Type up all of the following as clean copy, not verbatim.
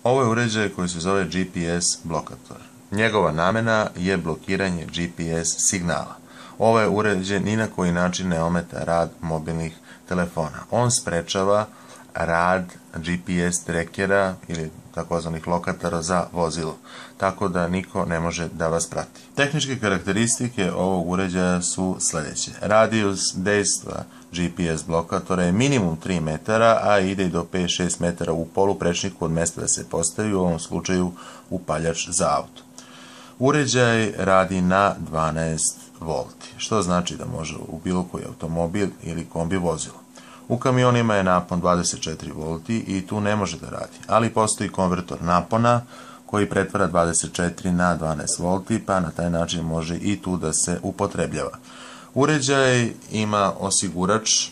Ovo je uređaj koji se zove GPS blokator. Njegova namena je blokiranje GPS signala. Ovaj uređaj ni na koji način ne ometa rad mobilnih telefona. On sprečava rad GPS trekera ili takozvanih lokatora za vozilo, tako da niko ne može da vas prati. Tehničke karakteristike ovog uređaja su sledeće. Radijus dejstva GPS blokatora je minimum 3 metara, a ide i do 5-6 metara u poluprečniku od mesta da se postavi, u ovom slučaju upaljač za auto. Uređaj radi na 12 volti, što znači da može u bilo koji automobil ili kombi vozilo. U kamionima je napon 24 volti i tu ne može da radi, ali postoji konvertor napona koji pretvara 24 na 12 volti, pa na taj način može i tu da se upotrebljava. Uređaj ima osigurač,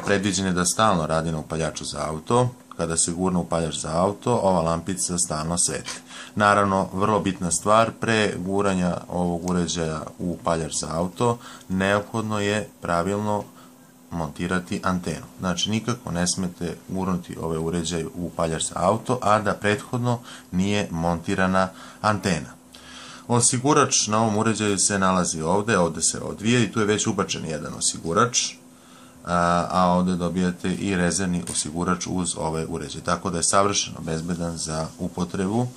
predviđen je da stalno radi na upaljaču za auto. Kada se gurne upaljač za auto, ova lampica stalno svetli. Naravno, vrlo bitna stvar, pre guranja ovog uređaja u upaljač za auto, neophodno je pravilno montirati antenu. Znači, nikako ne smete gurnuti ove uređaje u upaljač za auto, a da prethodno nije montirana antena. Osigurač na ovom uređaju se nalazi ovde se odvija i tu je već ubačen jedan osigurač, a ovde dobijate i rezervni osigurač uz ovaj uređaj, tako da je savršeno bezbedan za upotrebu.